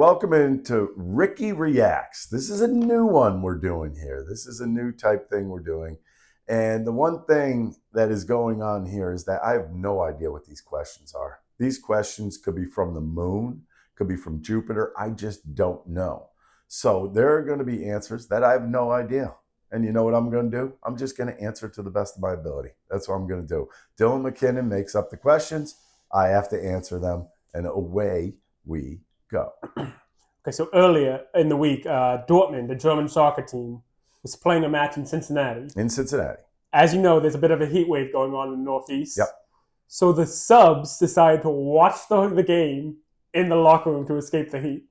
Welcome into Ricky Reacts. This is a new one we're doing here. This is a new type thing we're doing. And the one thing that is going on here is that I have no idea what these questions are. These questions could be from the moon, could be from Jupiter. I just don't know. So there are going to be answers that I have no idea. And you know what I'm going to do? I'm just going to answer to the best of my ability. That's what I'm going to do. Dylan McKinnon makes up the questions. I have to answer them. And away we go. Okay, so earlier in the week, Dortmund, the German soccer team, was playing a match in Cincinnati. In Cincinnati. As you know, there's a bit of a heat wave going on in the Northeast. Yep. So the subs decided to watch the game in the locker room to escape the heat.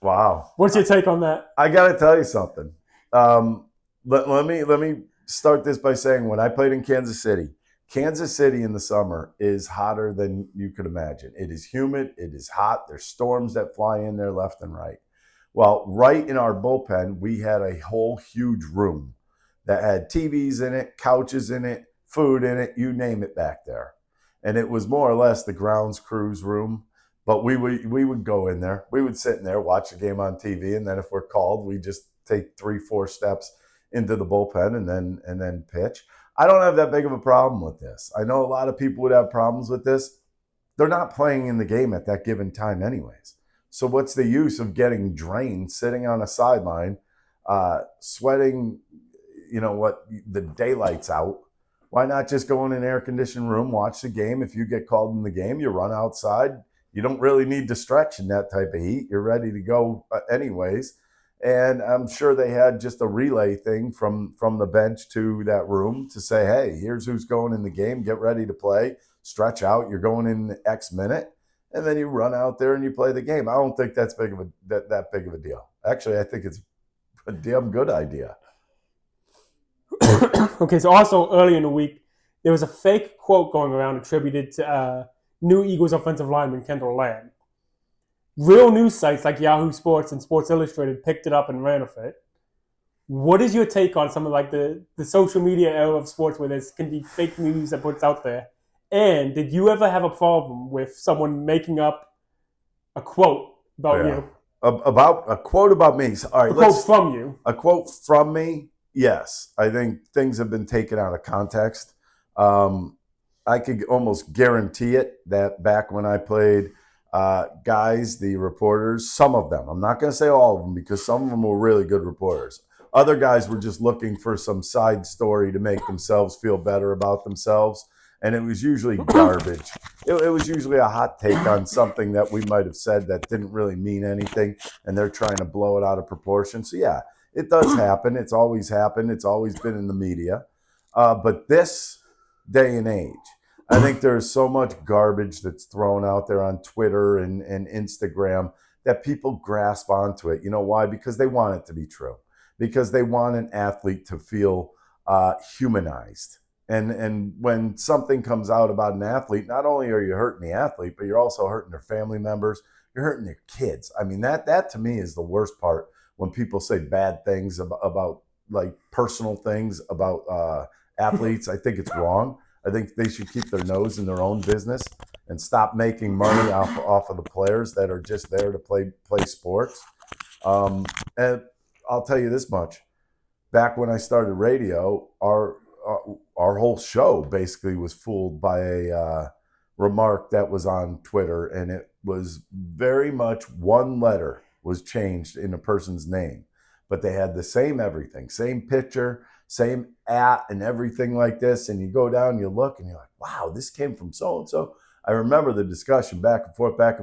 Wow. What's your take on that? I got to tell you something. Let me start this by saying when I played in Kansas City in the summer is hotter than you could imagine. It is humid. It is hot. There's storms that fly in there left and right. Well, right in our bullpen, we had a whole huge room that had TVs in it, couches in it, food in it, you name it back there. And it was more or less the grounds crew's room. But we would go in there. We would sit in there, watch the game on TV, and then if we're called, we just take 3-4 steps into the bullpen and then pitch. I don't have that big of a problem with this. I know a lot of people would have problems with this. They're not playing in the game at that given time anyways. So what's the use of getting drained, sitting on a sideline, sweating, the daylight's out? Why not just go in an air-conditioned room, watch the game? If you get called in the game, you run outside. You don't really need to stretch in that type of heat. You're ready to go anyways. And I'm sure they had just a relay thing from the bench to that room to say, hey, here's who's going in the game. Get ready to play. Stretch out. You're going in X minute. And then you run out there and you play the game. I don't think that's that big of a deal. Actually, I think it's a damn good idea. Okay, so also early in the week, there was a fake quote going around attributed to new Eagles offensive lineman Kendall Lamm. Real news sites like Yahoo Sports and Sports Illustrated picked it up and ran with it. What is your take on some of the social media era of sports where there can be fake news that puts out there? And did you ever have a problem with someone making up a quote about you? About a quote about me. All right, a quote from you. A quote from me? Yes. I think things have been taken out of context. I could almost guarantee it that back when I played, guys, the reporters, some of them, I'm not going to say all of them because some of them were really good reporters. Other guys were just looking for some side story to make themselves feel better about themselves. And it was usually garbage. It was usually a hot take on something that we might have said that didn't really mean anything. And they're trying to blow it out of proportion. So yeah, it does happen. It's always happened. It's always been in the media. But this day and age, I think there's so much garbage that's thrown out there on Twitter and Instagram that people grasp onto it. You know why? Because they want it to be true. Because they want an athlete to feel humanized. And when something comes out about an athlete, not only are you hurting the athlete, but you're also hurting their family members. You're hurting their kids. I mean, that to me is the worst part when people say bad things about like personal things about athletes. I think it's wrong. I think they should keep their nose in their own business and stop making money off of the players that are just there to play sports. And I'll tell you this much: back when I started radio, our whole show basically was fooled by a remark that was on Twitter, and it was very much one letter was changed in a person's name, but they had the same everything, same picture, same at and everything like this. And you go down, you look, and you're like, wow, this came from so-and-so. I remember the discussion back and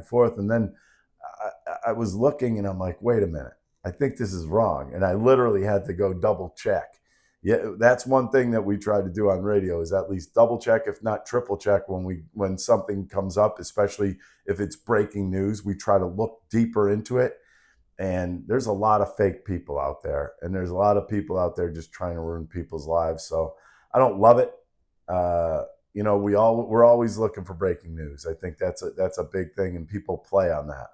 forth. And then I was looking and I'm like, wait a minute, I think this is wrong. And I literally had to go double check. Yeah, that's one thing that we try to do on radio is at least double check, if not triple check when something comes up, especially if it's breaking news. We try to look deeper into it. And there's a lot of fake people out there, and there's a lot of people out there just trying to ruin people's lives. So I don't love it. We're always looking for breaking news. I think that's a big thing, and people play on that.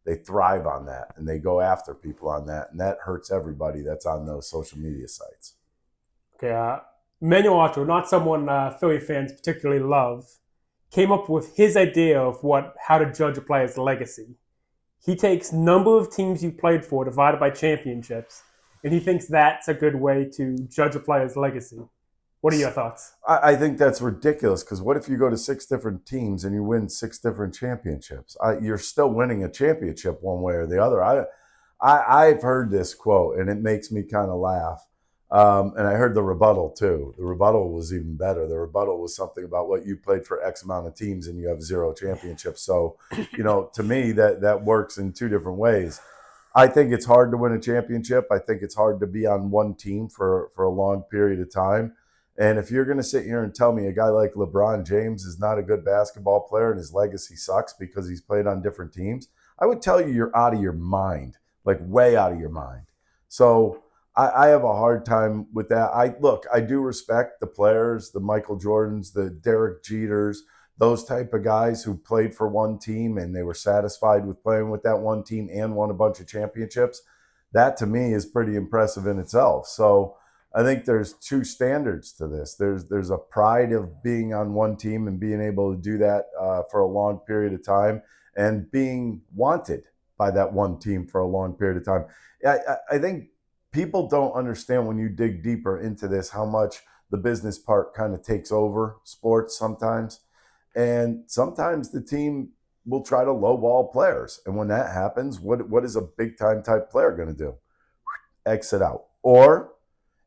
They thrive on that, and they go after people on that, and that hurts everybody that's on those social media sites. Okay, Manuel Otto, not someone Philly fans particularly love, came up with his idea of how to judge a player's legacy. He takes number of teams you played for divided by championships, and he thinks that's a good way to judge a player's legacy. What are your thoughts? I think that's ridiculous because what if you go to six different teams and you win six different championships? You're still winning a championship one way or the other. I've heard this quote and it makes me kind of laugh. And I heard the rebuttal too. The rebuttal was even better. The rebuttal was something about what you played for X amount of teams and you have zero championships. So, to me, that works in two different ways. I think it's hard to win a championship. I think it's hard to be on one team for a long period of time. And if you're going to sit here and tell me a guy like LeBron James is not a good basketball player and his legacy sucks because he's played on different teams, I would tell you you're out of your mind, like way out of your mind. So I have a hard time with that. I do respect the players, the Michael Jordans, the Derek Jeters, those type of guys who played for one team and they were satisfied with playing with that one team and won a bunch of championships. That to me is pretty impressive in itself. So I think there's two standards to this. There's a pride of being on one team and being able to do that for a long period of time, and being wanted by that one team for a long period of time. I think people don't understand when you dig deeper into this how much the business part kind of takes over sports sometimes, and sometimes the team will try to lowball players, and when that happens, what is a big time type player going to do? Exit out. Or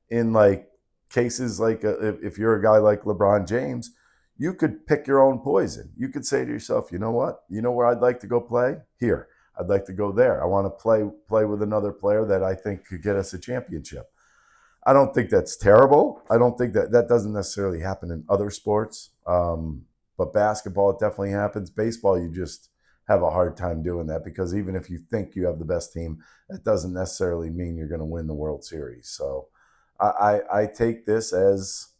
in like cases like if you're a guy like LeBron James, you could pick your own poison. You could say to yourself, you know what? You know where I'd like to go play? Here. I'd like to go there. I want to play with another player that I think could get us a championship. I don't think that's terrible. I don't think that doesn't necessarily happen in other sports. But basketball, it definitely happens. Baseball, you just have a hard time doing that because even if you think you have the best team, that doesn't necessarily mean you're going to win the World Series. So I take this as,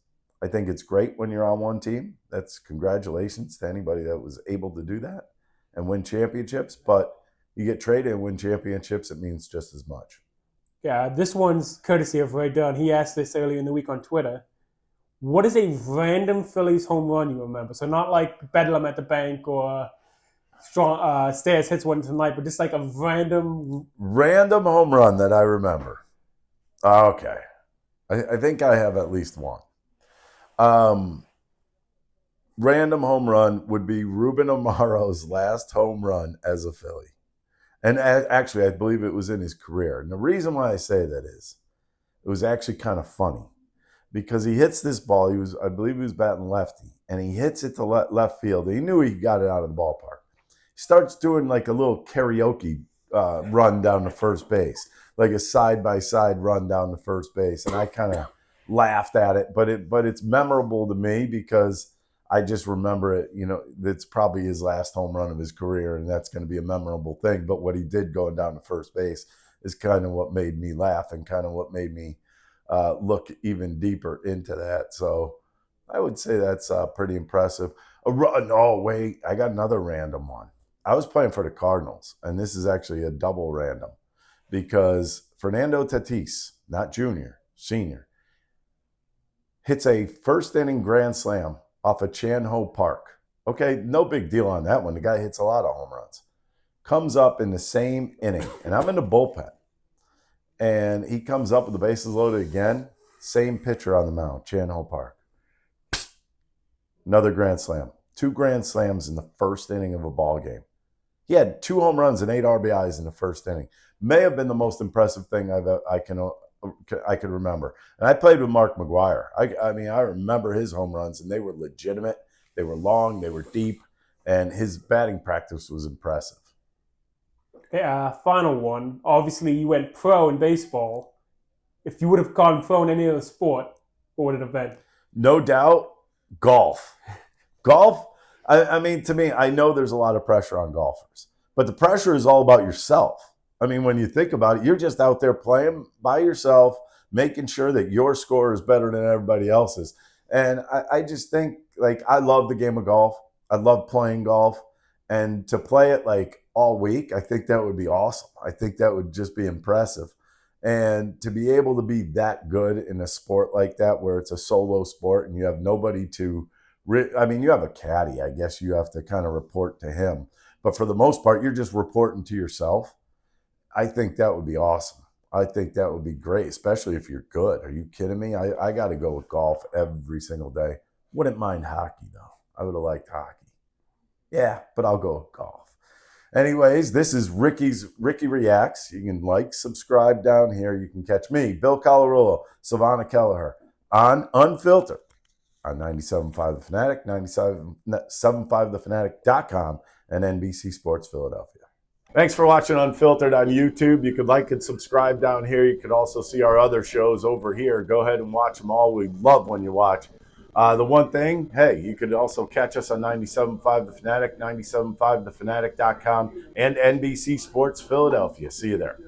I think it's great when you're on one team. That's congratulations to anybody that was able to do that and win championships. But you get traded and win championships, it means just as much. Yeah, this one's courtesy of Ray Dunn. He asked this earlier in the week on Twitter. What is a random Phillies home run you remember? So not like Bedlam at the Bank or strong Stairs hits one tonight, but just like a Random home run that I remember. Okay. I think I have at least one. Um, Random home run would be Ruben Amaro's last home run as a Philly. And actually, I believe it was in his career. And the reason why I say that is it was actually kind of funny because he hits this ball. I believe he was batting lefty, and he hits it to left field. He knew he got it out of the ballpark. He starts doing like a little karaoke run down to first base, like a side-by-side run down to first base. And I kind of laughed at it, but it's memorable to me because I just remember it. It's probably his last home run of his career, and that's going to be a memorable thing. But what he did going down to first base is kind of what made me laugh and kind of what made me look even deeper into that. So I would say that's pretty impressive. Oh, wait, I got another random one. I was playing for the Cardinals, and this is actually a double random because Fernando Tatis, not junior, senior, hits a first inning grand slam off of Chan Ho Park. Okay, no big deal on that one. The guy hits a lot of home runs. Comes up in the same inning, and I'm in the bullpen. And he comes up with the bases loaded again. Same pitcher on the mound, Chan Ho Park. Another grand slam. 2 grand slams in the first inning of a ball game. He had 2 home runs and 8 RBIs in the first inning. May have been the most impressive thing I can remember. And I played with Mark McGwire. I mean, I remember his home runs, and they were legitimate. They were long, they were deep, and his batting practice was impressive. final one. Obviously, you went pro in baseball. If you would have gone pro in any other sport, what would it have been? No doubt, golf. Golf, I mean, to me, I know there's a lot of pressure on golfers, but the pressure is all about yourself. I mean, when you think about it, you're just out there playing by yourself, making sure that your score is better than everybody else's. And I just think, like, I love the game of golf. I love playing golf. And to play it, like, all week, I think that would be awesome. I think that would just be impressive. And to be able to be that good in a sport like that, where it's a solo sport and you have nobody to, I mean, you have a caddy. I guess you have to kind of report to him. but for the most part, you're just reporting to yourself. I think that would be awesome. I think that would be great, especially if you're good. Are you kidding me? I got to go with golf every single day. Wouldn't mind hockey, though. I would have liked hockey. Yeah, but I'll go with golf. Anyways, this is Ricky Reacts. You can like, subscribe down here. You can catch me, Bill Colarulo, Savannah Kelleher, on Unfiltered on 97.5 The Fanatic, 97.5thefanatic.com, and NBC Sports Philadelphia. Thanks for watching Unfiltered on YouTube. You could like and subscribe down here. You could also see our other shows over here. Go ahead and watch them all. We love when you watch. The one thing, hey, you could also catch us on 97.5 The Fanatic, 97.5thefanatic.com, and NBC Sports Philadelphia. See you there.